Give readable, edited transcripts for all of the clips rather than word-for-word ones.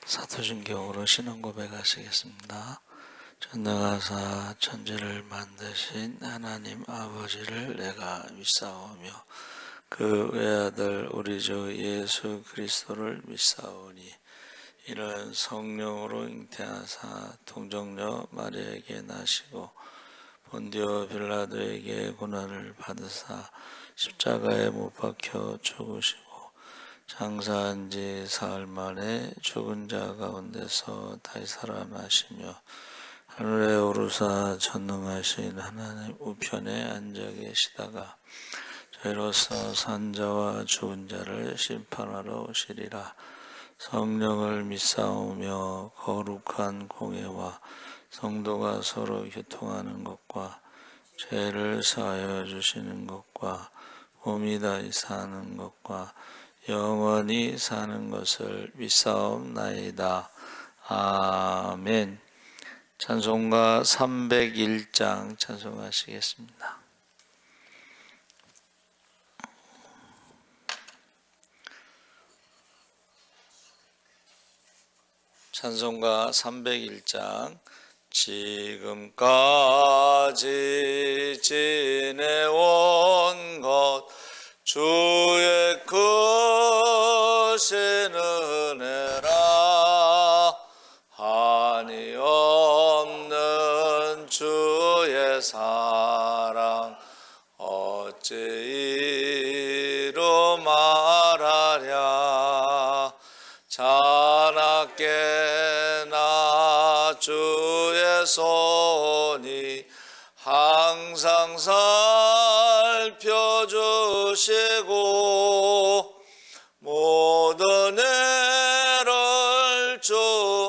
사도신경으로 신앙 고백하시겠습니다. 전능하사 천지를 만드신 하나님 아버지를 내가 믿사오며 그 외아들 우리 주 예수 그리스도를 믿사오니 이는 성령으로 잉태하사 동정녀 마리아에게 나시고 본디오 빌라도에게 고난을 받으사 십자가에 못 박혀 죽으시고 장사한 지 사흘 만에 죽은 자 가운데서 다시 살아나시며 하늘에 오르사 전능하신 하나님 우편에 앉아 계시다가 저희로서 산자와 죽은 자를 심판하러 오시리라. 성령을 믿사오며 거룩한 공예와 성도가 서로 교통하는 것과 죄를 사하여 주시는 것과 몸이 다시 사는 것과 영원히 사는 것을 믿사옵나이다. 아멘. 찬송가 301장 찬송하시겠습니다. 찬송가 301장. 지금까지 지내온 것 주의 크신 은혜라. 한이 없는 주의 사랑 어찌 이루 말하랴. 자나깨나 주의 손이 항상 살펴주시고 모든 애를 주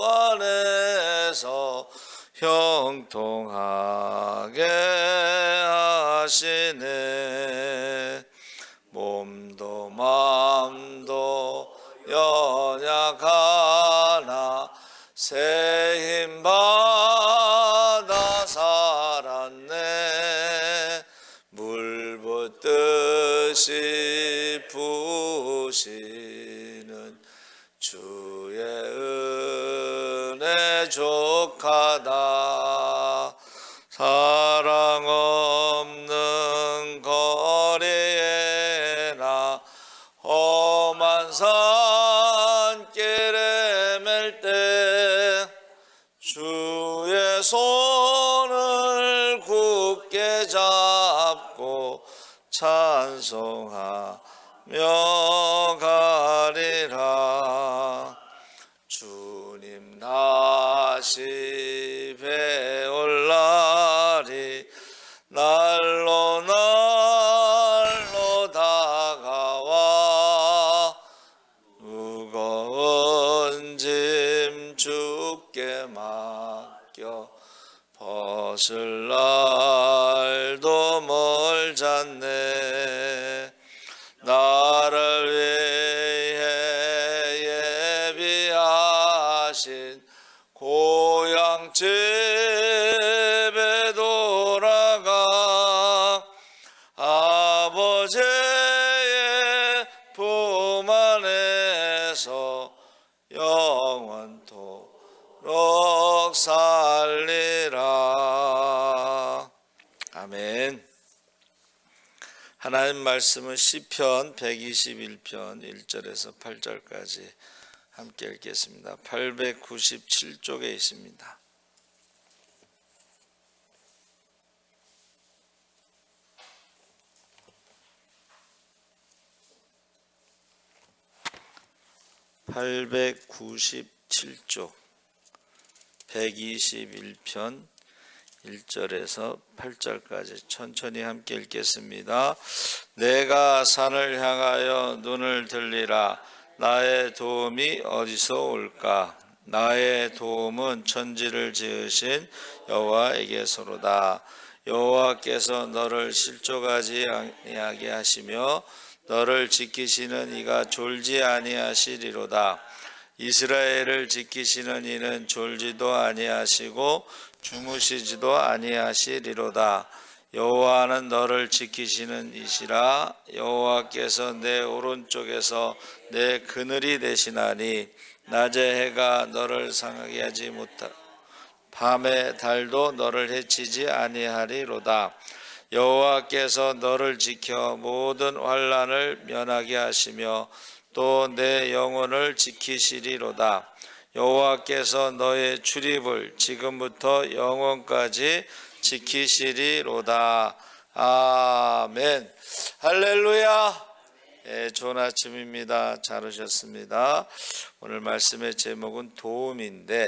안에서 형통하게 하시네. 몸도 맘도 연약하나 새 힘 받아 살았네. 물 붓듯이 부으시는 주의 은혜 족하다. 사랑 없는 거리에나 험한 산길에 맬 때 주의 손을 굳게 잡고 찬송하며 가리라. 주님 다시 배올 날이 날로 날로 다가와 무거운 짐 주께 맡겨 벗을 날도 멀잖네. 나를 위해 예비하신 고향 집에 돌아가 아버지의 품 안에서 영원토록 살리라. 아멘. 하나님 말씀은 시편 121편 1절에서 8절까지 함께 읽겠습니다. 897쪽에 있습니다. (897쪽) 121편 1절에서 8절까지 천천히 함께 읽겠습니다. 내가 산을 향하여 눈을 들리라. 나의 도움이 어디서 올까? 나의 도움은 천지를 지으신 여호와에게서로다. 여호와께서 너를 실족하지 아니하게 하시며 너를 지키시는 이가 졸지 아니하시리로다. 이스라엘을 지키시는 이는 졸지도 아니하시고 주무시지도 아니하시리로다. 여호와는 너를 지키시는 이시라. 여호와께서 내 오른쪽에서 내 그늘이 되시나니 낮의 해가 너를 상하게 하지 못하 밤의 달도 너를 해치지 아니하리로다. 여호와께서 너를 지켜 모든 환난을 면하게 하시며 또 내 영혼을 지키시리로다. 여호와께서 너의 출입을 지금부터 영원까지 지키시리로다. 아멘. 할렐루야. 좋은 아침입니다. 잘 오셨습니다. 오늘 말씀의 제목은 도움인데,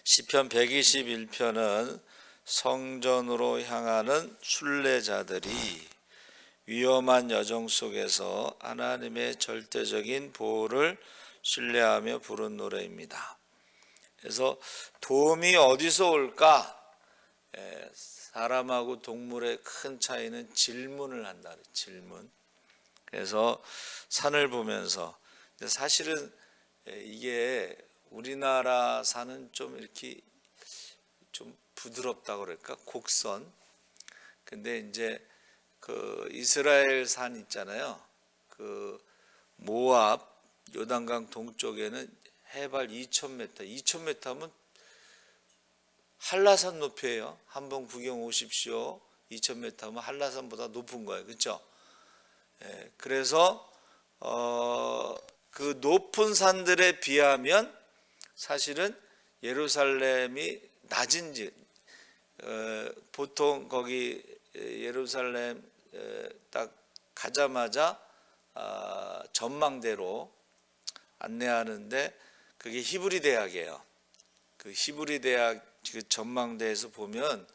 시편 121편은 성전으로 향하는 순례자들이 위험한 여정 속에서 하나님의 절대적인 보호를 신뢰하며 부른 노래입니다. 그래서 도움이 어디서 올까? 사람하고 동물의 큰 차이는 질문을 한다. 질문. 그래서 산을 보면서, 사실은 이게 우리나라 산은 좀 이렇게 좀 부드럽다고 그럴까? 곡선. 근데 이제 그 이스라엘 산 있잖아요. 그 모압 요단강 동쪽에는 해발 2,000m, 2,000m면 한라산 높이에요. 한번 구경 오십시오. 2,000m면 한라산보다 높은 거예요. 그렇죠? 그래서 그 높은 산들에 비하면 사실은 예루살렘이 낮은 지, 보통 거기 예루살렘 딱 가자마자 전망대로 안내하는데, 그게 히브리 대학이에요. 그 히브리 대학 그 전망대에서 보면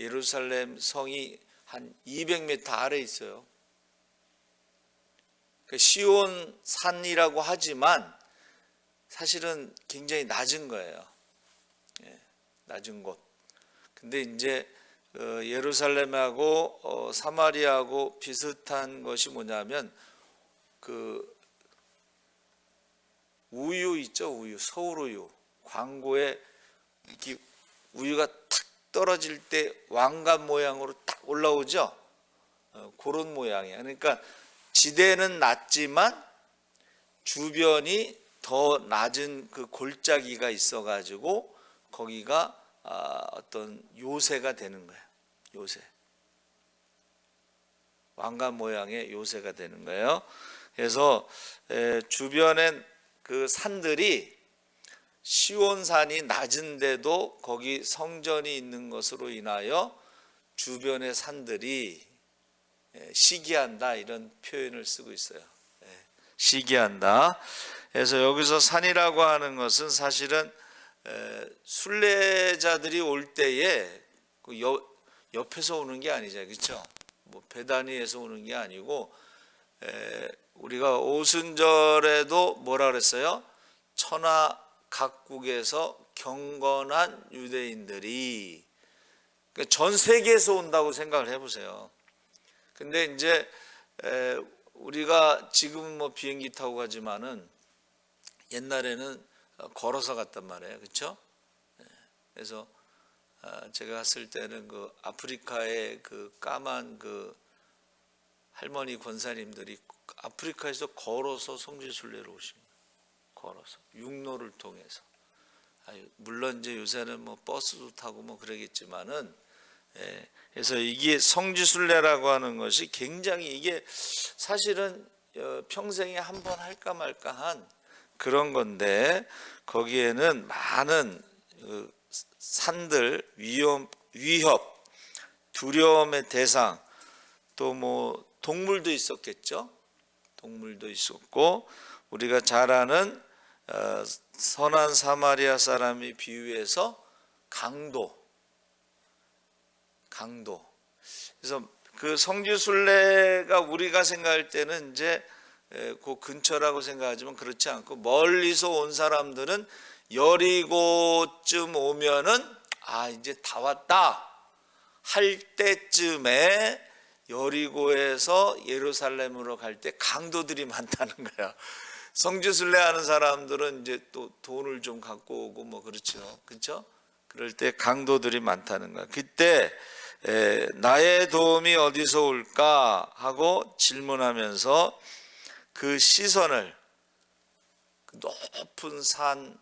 예루살렘 성이 한 200m 아래 있어요. 시온 산이라고 하지만 사실은 굉장히 낮은 거예요. 낮은 곳. 근데 이제 예루살렘하고 사마리아하고 비슷한 것이 뭐냐면, 그 우유 있죠, 우유, 서울 우유. 광고에 이렇게 우유가 탁 떨어질 때 왕관 모양으로 딱 올라오죠. 그런 모양이에요. 그러니까 지대는 낮지만 주변이 더 낮은 그 골짜기가 있어가지고 거기가 어떤 요새가 되는 거예요. 요새. 왕관 모양의 요새가 되는 거예요. 그래서 주변엔 그 산들이, 시온산이 낮은데도 거기 성전이 있는 것으로 인하여 주변의 산들이 시기한다, 이런 표현을 쓰고 있어요. 시기한다. 그래서 여기서 산이라고 하는 것은 사실은 순례자들이 올 때에 그 옆에서 오는 게 아니잖아요. 그렇죠? 뭐 배단위에서 오는 게 아니고, 우리가 오순절에도 뭐라 그랬어요? 천하 각국에서 경건한 유대인들이, 그러니까 전 세계에서 온다고 생각을 해보세요. 근데 이제 우리가 지금은 뭐 비행기 타고 가지만은 옛날에는 걸어서 갔단 말이에요. 그렇죠? 그래서 제가 갔을 때는 그 아프리카의 그 까만 그 할머니 권사님들이 아프리카에서 걸어서 성지순례로 오신 거예요. 걸어서 육로를 통해서. 물론 이제 요새는 뭐 버스도 타고 뭐 그러겠지만은, 그래서 이게 성지순례라고 하는 것이 굉장히, 이게 사실은 평생에 한 번 할까 말까한 그런 건데, 거기에는 많은 산들, 위협, 두려움의 대상, 또 뭐 동물도 있었겠죠. 동물도 있었고, 우리가 잘 아는 선한 사마리아 사람이 비유해서 강도. 그래서 그 성지순례가 우리가 생각할 때는 이제 그 근처라고 생각하지만 그렇지 않고, 멀리서 온 사람들은 여리고쯤 오면은 이제 다 왔다 할 때쯤에 여리고에서 예루살렘으로 갈 때 강도들이 많다는 거야. 성지순례 하는 사람들은 이제 또 돈을 좀 갖고 오고 뭐 그렇죠. 그렇죠? 그럴 때 강도들이 많다는 거야. 그때 나의 도움이 어디서 올까 하고 질문하면서 그 시선을, 높은 산,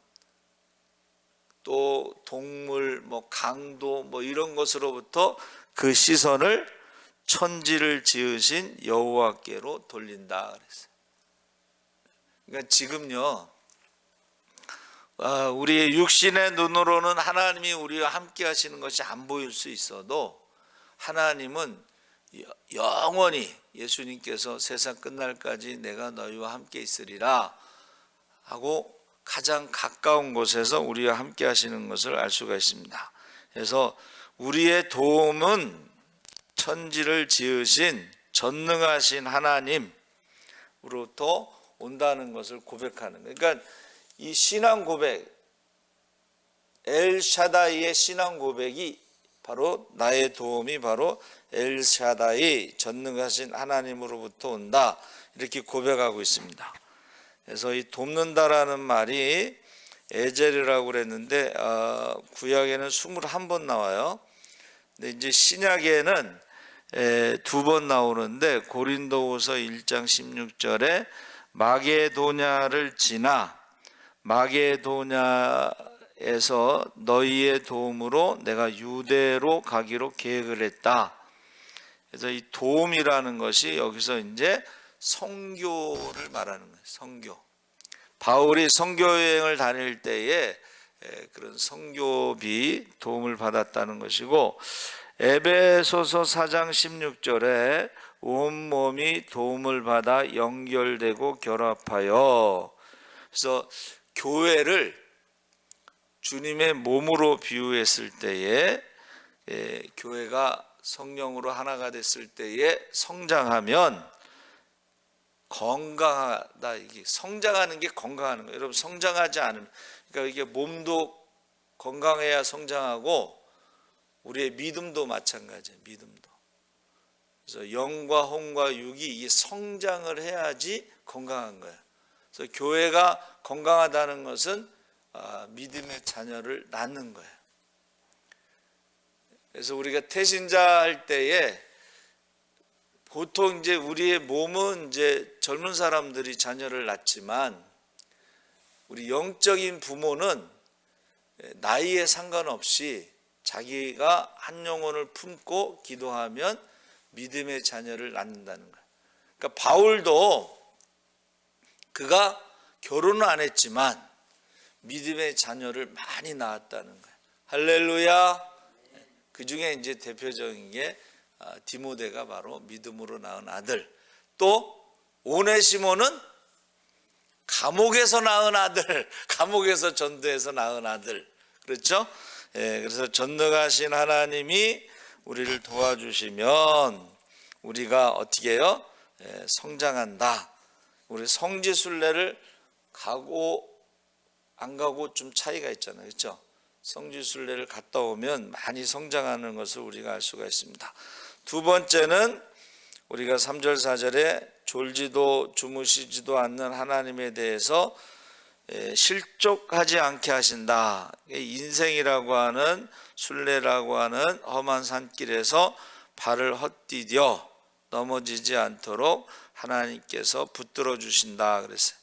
또 동물, 강도 이런 것으로부터 그 시선을 천지를 지으신 여호와께로 돌린다 그랬어요. 그러니까 지금요, 우리의 육신의 눈으로는 하나님이 우리와 함께 하시는 것이 안 보일 수 있어도 하나님은 영원히, 예수님께서 세상 끝날까지 내가 너희와 함께 있으리라 하고 가장 가까운 곳에서 우리와 함께 하시는 것을 알 수가 있습니다. 그래서 우리의 도움은 천지를 지으신 전능하신 하나님으로부터 온다는 것을 고백하는 거예요. 그러니까 이 신앙 고백, 엘샤다이의 신앙 고백이 바로 나의 도움이 바로 엘샤다이 전능하신 하나님으로부터 온다, 이렇게 고백하고 있습니다. 그래서 이 돕는다라는 말이 에젤이라고 그랬는데 구약에는 21번 나와요. 근데 이제 신약에는 2번 나오는데 고린도후서 1장 16절에 마게도냐를 지나 마게도냐에서 너희의 도움으로 내가 유대로 가기로 계획을 했다. 그래서 이 도움이라는 것이 여기서 이제 선교를 말하는 거예요. 선교. 바울이 선교 여행을 다닐 때에 그런 선교비 도움을 받았다는 것이고, 에베소서 4장 16절에 온몸이 도움을 받아 연결되고 결합하여, 그래서 교회를 주님의 몸으로 비유했을 때에 교회가 성령으로 하나가 됐을 때에 성장하면 건강하다. 이게 성장하는 게 건강하는 거예요. 여러분, 성장하지 않으면, 그러니까 이게 몸도 건강해야 성장하고 우리의 믿음도 마찬가지예요. 믿음도. 그래서 영과 혼과 육이 이게 성장을 해야지 건강한 거예요. 그래서 교회가 건강하다는 것은 믿음의 자녀를 낳는 거예요. 그래서 우리가 태신자 할 때에 보통 이제 우리의 몸은 이제 젊은 사람들이 자녀를 낳지만 우리 영적인 부모는 나이에 상관없이 자기가 한 영혼을 품고 기도하면 믿음의 자녀를 낳는다는 거예요. 그러니까 바울도 그가 결혼은 안 했지만 믿음의 자녀를 많이 낳았다는 거예요. 할렐루야. 그 중에 이제 대표적인 게 디모데가 바로 믿음으로 낳은 아들, 또 오네시모는 감옥에서 낳은 아들, 감옥에서 전도해서 낳은 아들, 그렇죠? 그래서 전능하신 하나님이 우리를 도와주시면 우리가 어떻게 해요? 성장한다. 우리 성지순례를 가고 안 가고 좀 차이가 있잖아요, 그렇죠? 성지순례를 갔다 오면 많이 성장하는 것을 우리가 알 수가 있습니다. 두 번째는 우리가 3절 4절에 졸지도 주무시지도 않는 하나님에 대해서 실족하지 않게 하신다. 인생이라고 하는, 순례라고 하는 험한 산길에서 발을 헛디뎌 넘어지지 않도록 하나님께서 붙들어 주신다 그랬어요.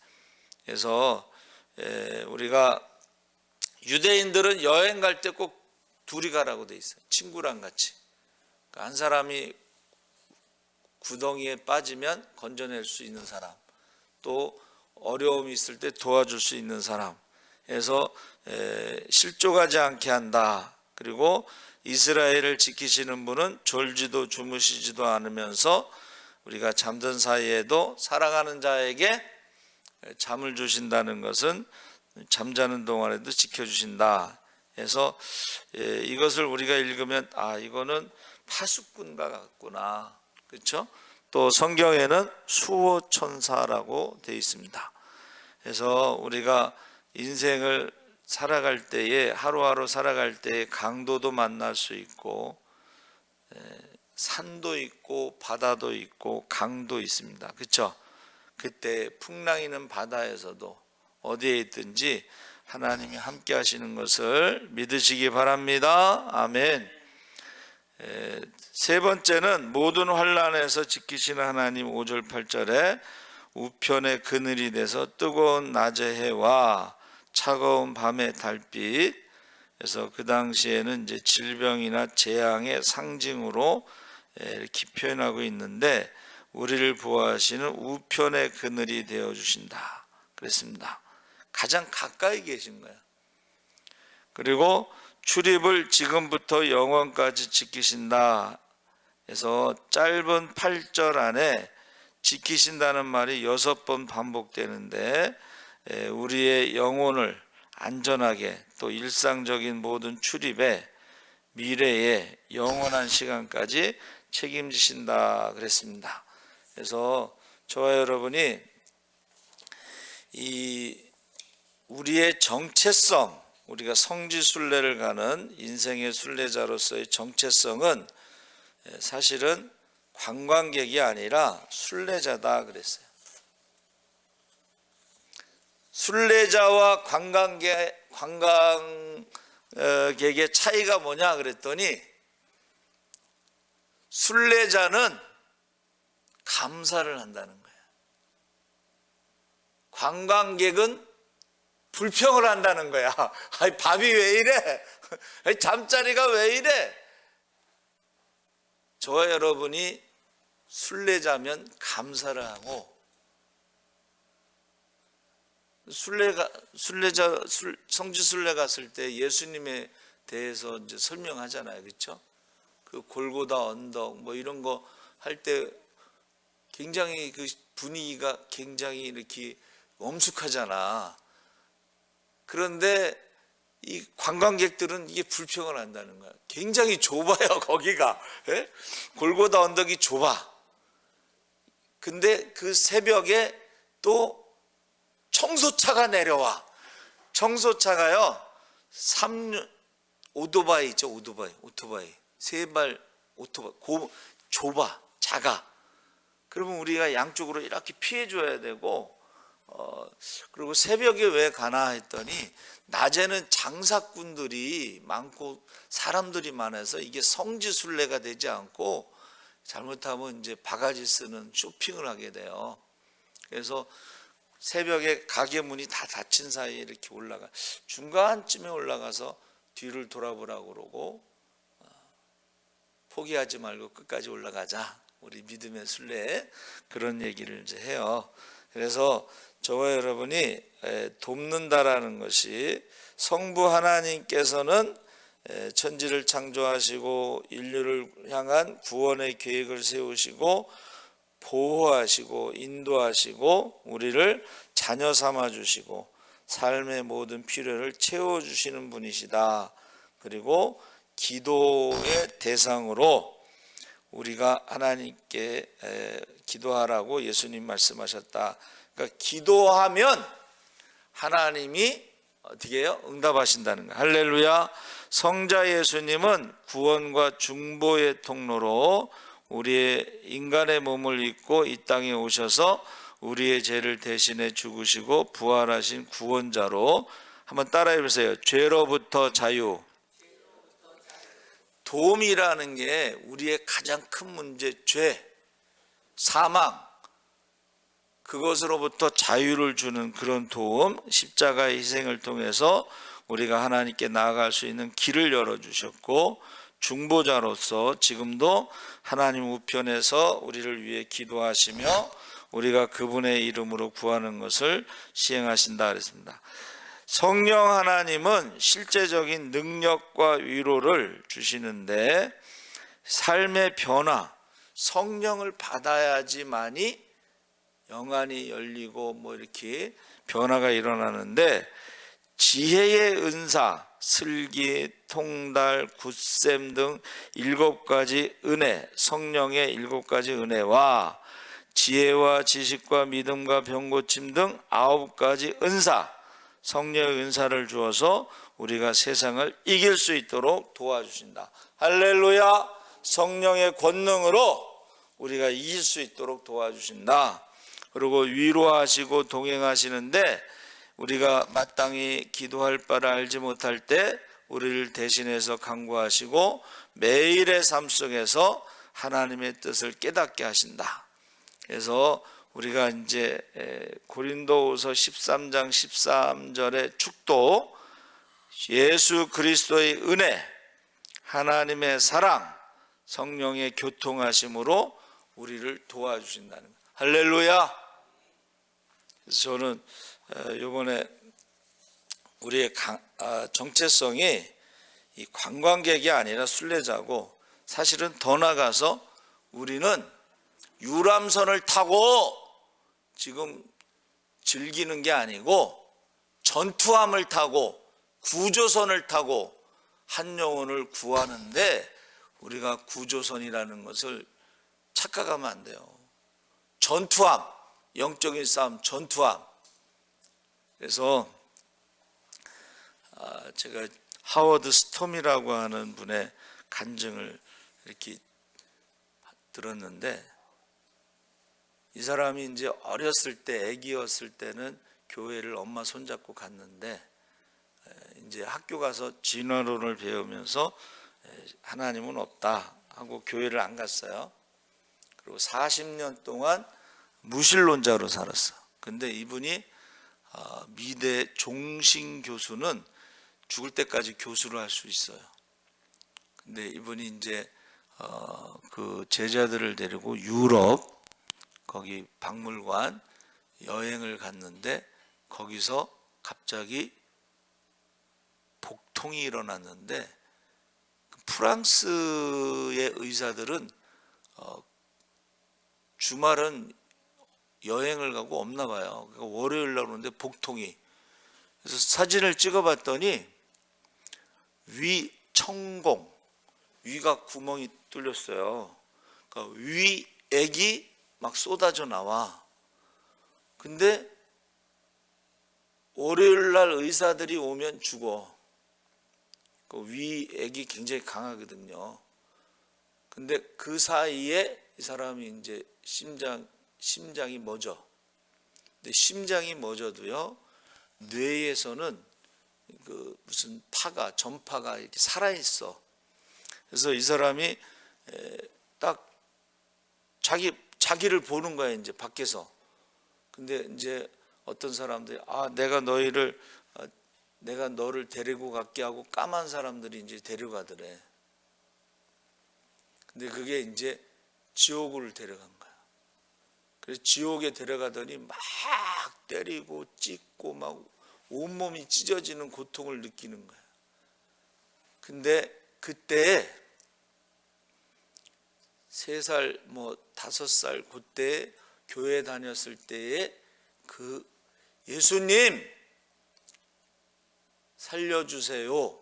그래서 우리가 유대인들은 여행 갈 때 꼭 둘이 가라고 돼 있어요. 친구랑 같이. 한 사람이 구덩이에 빠지면 건져낼 수 있는 사람, 또 어려움이 있을 때 도와줄 수 있는 사람, 그래서 실족하지 않게 한다. 그리고 이스라엘을 지키시는 분은 졸지도 주무시지도 않으면서 우리가 잠든 사이에도 사랑하는 자에게 잠을 주신다는 것은 잠자는 동안에도 지켜주신다. 그래서 이것을 우리가 읽으면 이거는 파수꾼과 같구나, 그렇죠? 또 성경에는 수호천사라고 되어 있습니다. 그래서 우리가 인생을 살아갈 때에, 하루하루 살아갈 때에 강도도 만날 수 있고 산도 있고 바다도 있고 강도 있습니다, 그렇죠? 그때 풍랑이는 바다에서도 어디에 있든지 하나님이 함께 하시는 것을 믿으시기 바랍니다. 아멘. 세 번째는 모든 환난에서 지키시는 하나님, 5절 8절에 우편의 그늘이 돼서 뜨거운 낮의 해와 차가운 밤의 달빛. 그래서 그 당시에는 이제 질병이나 재앙의 상징으로 이렇게 표현하고 있는데, 우리를 보호하시는 우편의 그늘이 되어 주신다 그랬습니다. 가장 가까이 계신 거예요. 그리고 출입을 지금부터 영원까지 지키신다. 그래서 짧은 8절 안에 지키신다는 말이 6번 반복되는데, 우리의 영혼을 안전하게, 또 일상적인 모든 출입에, 미래의 영원한 시간까지 책임지신다 그랬습니다. 그래서 저와 여러분이 이 우리의 정체성, 우리가 성지순례를 가는 인생의 순례자로서의 정체성은 사실은 관광객이 아니라 순례자다 그랬어요. 순례자와 관광객의 차이가 뭐냐 그랬더니, 순례자는 감사를 한다는 거예요. 관광객은 불평을 한다는 거야. 아니, 밥이 왜 이래? 아니, 잠자리가 왜 이래? 저와 여러분이 순례자면 감사를 하고, 성지순례 갔을 때 예수님에 대해서 이제 설명하잖아요, 그렇죠? 그 골고다 언덕 뭐 이런 거 할 때 굉장히 그 분위기가 굉장히 이렇게 엄숙하잖아. 그런데 이 관광객들은 이게 불평을 한다는 거야. 굉장히 좁아요, 거기가. 예? 골고다 언덕이 좁아. 근데 그 새벽에 또 청소차가 내려와. 청소차가요, 오토바이 있죠, 오토바이. 세발 오토바이. 좁아, 작아. 그러면 우리가 양쪽으로 이렇게 피해줘야 되고, 그리고 새벽에 왜 가나 했더니, 낮에는 장사꾼들이 많고 사람들이 많아서 이게 성지순례가 되지 않고, 잘못하면 이제 바가지 쓰는 쇼핑을 하게 돼요. 그래서 새벽에 가게 문이 다 닫힌 사이에 이렇게 올라가, 중간쯤에 올라가서 뒤를 돌아보라고 그러고, 포기하지 말고 끝까지 올라가자, 우리 믿음의 순례, 그런 얘기를 이제 해요. 그래서 저와 여러분이 돕는다라는 것이, 성부 하나님께서는 천지를 창조하시고 인류를 향한 구원의 계획을 세우시고 보호하시고 인도하시고 우리를 자녀 삼아 주시고 삶의 모든 필요를 채워주시는 분이시다. 그리고 기도의 대상으로 우리가 하나님께 기도하라고 예수님 말씀하셨다. 그러니까 기도하면 하나님이 어떻게 해요? 응답하신다는 거예요. 할렐루야. 성자 예수님은 구원과 중보의 통로로 우리의 인간의 몸을 입고 이 땅에 오셔서 우리의 죄를 대신해 죽으시고 부활하신 구원자로, 한번 따라해 보세요. 죄로부터 자유. 도움이라는 게 우리의 가장 큰 문제, 죄, 사망, 그것으로부터 자유를 주는 그런 도움, 십자가의 희생을 통해서 우리가 하나님께 나아갈 수 있는 길을 열어주셨고, 중보자로서 지금도 하나님 우편에서 우리를 위해 기도하시며 우리가 그분의 이름으로 구하는 것을 시행하신다 그랬습니다. 성령 하나님은 실제적인 능력과 위로를 주시는데, 삶의 변화, 성령을 받아야지만이 영안이 열리고 뭐 이렇게 변화가 일어나는데, 지혜의 은사, 슬기, 통달, 굳셈 등 7가지 은혜, 성령의 7가지 은혜와 지혜와 지식과 믿음과 병고침 등 9가지 은사, 성령의 은사를 주어서 우리가 세상을 이길 수 있도록 도와주신다. 할렐루야. 성령의 권능으로 우리가 이길 수 있도록 도와주신다. 그리고 위로하시고 동행하시는데, 우리가 마땅히 기도할 바를 알지 못할 때 우리를 대신해서 간구하시고 매일의 삶 속에서 하나님의 뜻을 깨닫게 하신다. 그래서 우리가 이제 고린도후서 13장 13절의 축도, 예수 그리스도의 은혜, 하나님의 사랑, 성령의 교통하심으로 우리를 도와주신다는 것. 할렐루야. 그래서 저는 이번에 우리의 정체성이 이 관광객이 아니라 순례자고, 사실은 더 나아가서 우리는 유람선을 타고 지금 즐기는 게 아니고 전투함을 타고 구조선을 타고 한 영혼을 구하는데, 우리가 구조선이라는 것을 착각하면 안 돼요. 전투함, 영적인 싸움, 전투함. 그래서 제가 하워드 스톰이라고 하는 분의 간증을 이렇게 들었는데, 이 사람이 이제 어렸을 때, 아기였을 때는 교회를 엄마 손잡고 갔는데, 이제 학교 가서 진화론을 배우면서 하나님은 없다 하고 교회를 안 갔어요. 그리고 40년 동안 무신론자로 살았어. 근데 이분이 미대 종신 교수는 죽을 때까지 교수를 할 수 있어요. 근데 이분이 이제 그 제자들을 데리고 유럽 거기 박물관 여행을 갔는데, 거기서 갑자기 복통이 일어났는데, 프랑스의 의사들은 주말은 여행을 가고 없나 봐요. 그러니까 월요일 날 오는데 복통이. 그래서 사진을 찍어봤더니 위 천공, 위가 구멍이 뚫렸어요. 그러니까 위액이 막 쏟아져 나와. 근데 월요일 날 의사들이 오면 죽어. 그 위액이 굉장히 강하거든요. 근데 그 사이에 이 사람이 이제 심장이 멎어. 근데 심장이 멎어도요, 뇌에서는 그 무슨 전파가 이렇게 살아있어. 그래서 이 사람이 딱 자기를 보는 거야, 이제 밖에서. 근데 이제 어떤 사람들이 내가 너를 데리고 갈게 하고 까만 사람들이 이제 데려가더래. 근데 그게 이제 지옥으로 데려간 거야. 그래서 지옥에 데려가더니 막 때리고 찢고 막 온몸이 찢어지는 고통을 느끼는 거야. 근데 그때 3살 뭐 5살 그때 교회 다녔을 때에 그 예수님 살려주세요,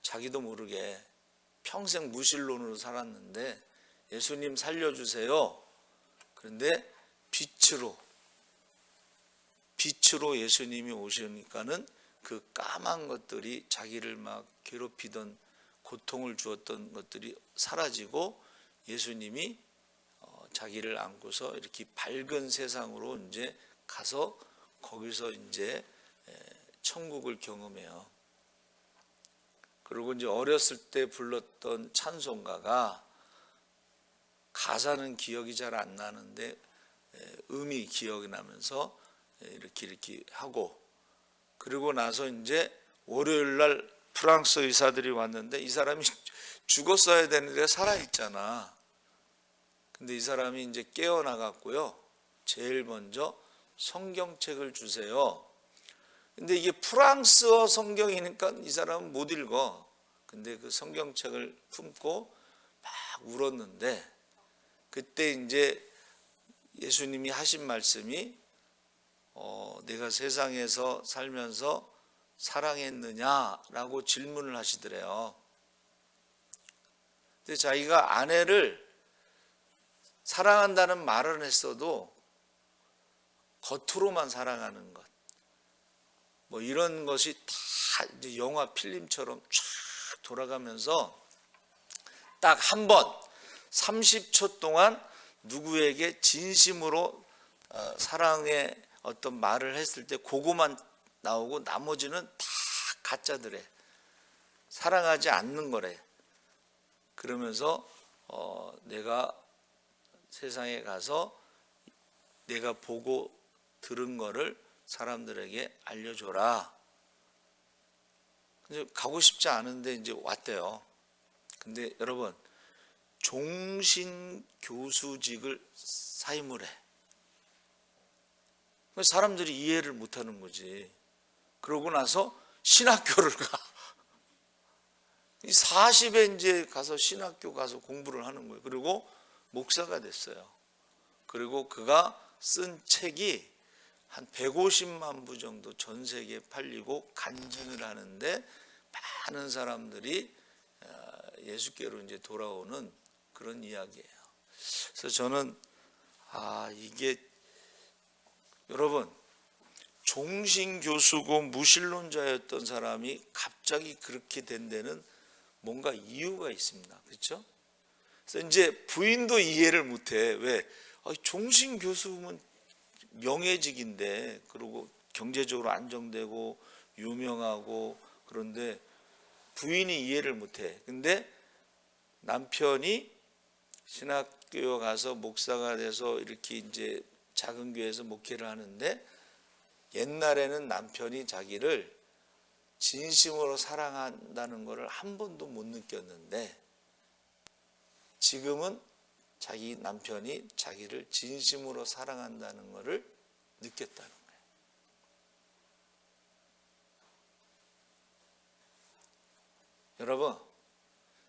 자기도 모르게 평생 무신론으로 살았는데 예수님 살려주세요. 그런데 빛으로 예수님이 오시니까는 그 까만 것들이, 자기를 막 괴롭히던, 고통을 주었던 것들이 사라지고, 예수님이 자기를 안고서 이렇게 밝은 세상으로 이제 가서 거기서 이제 천국을 경험해요. 그리고 이제 어렸을 때 불렀던 찬송가가 가사는 기억이 잘 안 나는데 음이 기억이 나면서 이렇게 하고, 그리고 나서 이제 월요일 날 프랑스 의사들이 왔는데, 이 사람이 죽었어야 되는데 살아있잖아. 근데 이 사람이 이제 깨어나갔고요, 제일 먼저 성경책을 주세요. 근데 이게 프랑스어 성경이니까 이 사람은 못 읽어. 근데 그 성경책을 품고 막 울었는데, 그때 이제 예수님이 하신 말씀이 내가 세상에서 살면서 사랑했느냐라고 질문을 하시더래요. 근데 자기가 아내를 사랑한다는 말은 했어도 겉으로만 사랑하는 것, 뭐 이런 것이 다 이제 영화 필름처럼 쫙 돌아가면서 딱 한 번 30초 동안 누구에게 진심으로 사랑의 어떤 말을 했을 때 그거만 나오고, 나머지는 다 가짜더래. 사랑하지 않는 거래. 그러면서 내가 세상에 가서 내가 보고 들은 거를 사람들에게 알려줘라. 근데 가고 싶지 않은데 이제 왔대요. 근데 여러분, 종신 교수직을 사임을 해. 사람들이 이해를 못하는 거지. 그러고 나서 신학교를 가. 40에 이제 가서 신학교 가서 공부를 하는 거예요. 그리고 목사가 됐어요. 그리고 그가 쓴 책이 한 150만 부 정도 전 세계에 팔리고 간증을 하는데 많은 사람들이 예수께로 이제 돌아오는 그런 이야기예요. 그래서 저는 이게 여러분, 종신 교수고 무신론자였던 사람이 갑자기 그렇게 된 데는 뭔가 이유가 있습니다. 그렇죠? 그래서 이제 부인도 이해를 못해. 왜? 종신 교수면 명예직인데, 그리고 경제적으로 안정되고 유명하고, 그런데 부인이 이해를 못해. 근데 남편이 신학교에 가서 목사가 돼서 이렇게 이제 작은 교회에서 목회를 하는데, 옛날에는 남편이 자기를 진심으로 사랑한다는 것을 한 번도 못 느꼈는데, 지금은 자기 남편이 자기를 진심으로 사랑한다는 것을 느꼈다는 거예요. 여러분,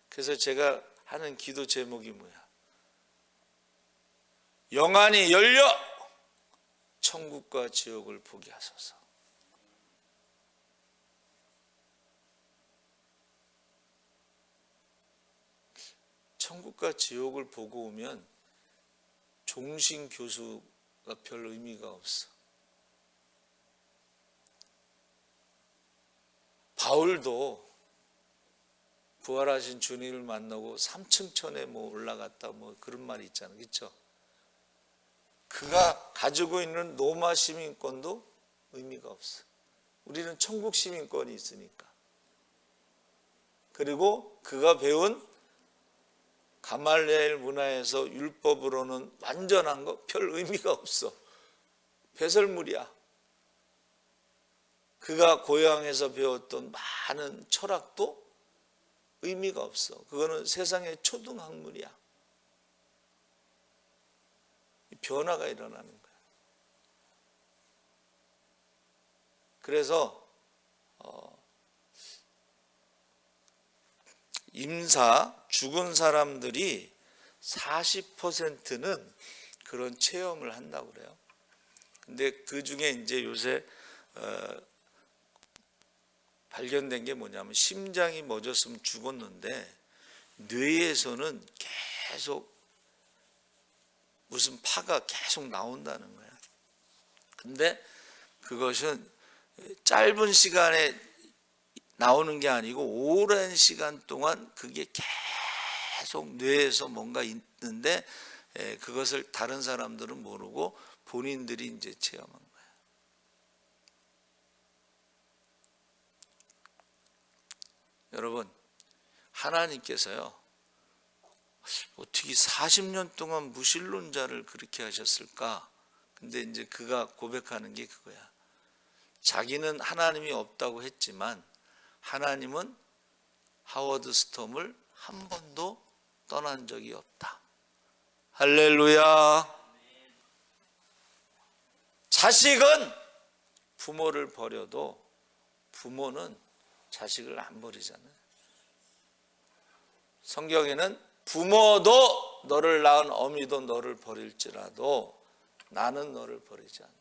그래서 제가 하는 기도 제목이 뭐야? 영안이 열려 천국과 지옥을 보게 하소서. 천국과 지옥을 보고 오면 종신 교수가 별 의미가 없어. 바울도 부활하신 주님을 만나고 3층 천에 올라갔다 그런 말이 있잖아요. 그렇죠? 그가 가지고 있는 로마 시민권도 의미가 없어. 우리는 천국 시민권이 있으니까. 그리고 그가 배운 가말리엘 문화에서 율법으로는 완전한 거 별 의미가 없어. 배설물이야. 그가 고향에서 배웠던 많은 철학도 의미가 없어. 그거는 세상의 초등학문이야. 변화가 일어나는 거야. 그래서 임사, 죽은 사람들이 40%는 그런 체험을 한다고 그래요. 근데 그 중에 이제 요새 발견된 게 뭐냐면, 심장이 멎었으면 죽었는데 뇌에서는 계속 무슨 파가 계속 나온다는 거야. 근데 그것은 짧은 시간에 나오는 게 아니고 오랜 시간 동안 그게 계속 뇌에서 뭔가 있는데, 그것을 다른 사람들은 모르고 본인들이 이제 체험한 거예요. 여러분, 하나님께서요, 어떻게 40년 동안 무신론자를 그렇게 하셨을까? 근데 이제 그가 고백하는 게 그거야. 자기는 하나님이 없다고 했지만 하나님은 하워드 스톰을 한 번도 떠난 적이 없다. 할렐루야. 자식은 부모를 버려도 부모는 자식을 안 버리잖아요. 성경에는 부모도 너를 낳은 어미도 너를 버릴지라도 나는 너를 버리지 않는다.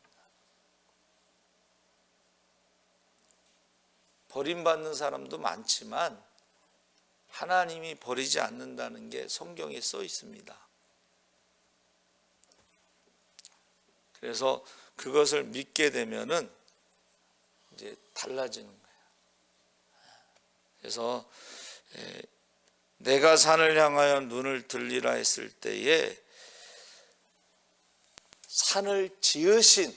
버림받는 사람도 많지만 하나님이 버리지 않는다는 게 성경에 써 있습니다. 그래서 그것을 믿게 되면은 이제 달라지는 거예요. 그래서 내가 산을 향하여 눈을 들리라 했을 때에 산을 지으신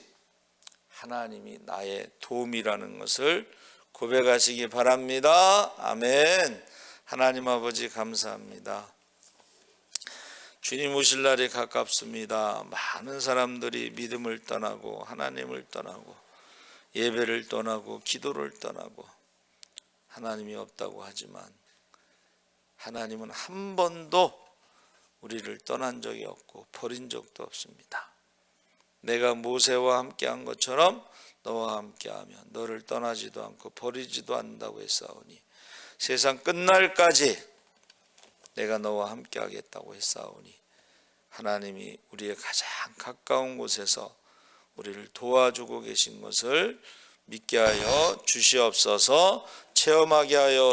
하나님이 나의 도움이라는 것을 고백하시기 바랍니다. 아멘. 하나님 아버지 감사합니다. 주님 오실 날이 가깝습니다. 많은 사람들이 믿음을 떠나고 하나님을 떠나고 예배를 떠나고 기도를 떠나고 하나님이 없다고 하지만 하나님은 한 번도 우리를 떠난 적이 없고 버린 적도 없습니다. 내가 모세와 함께한 것처럼 너와 함께하면 너를 떠나지도 않고 버리지도 않는다고 했사오니 세상 끝날까지 내가 너와 함께하겠다고 했사오니 하나님이 우리의 가장 가까운 곳에서 우리를 도와주고 계신 것을 믿게 하여 주시옵소서. 체험하게 하여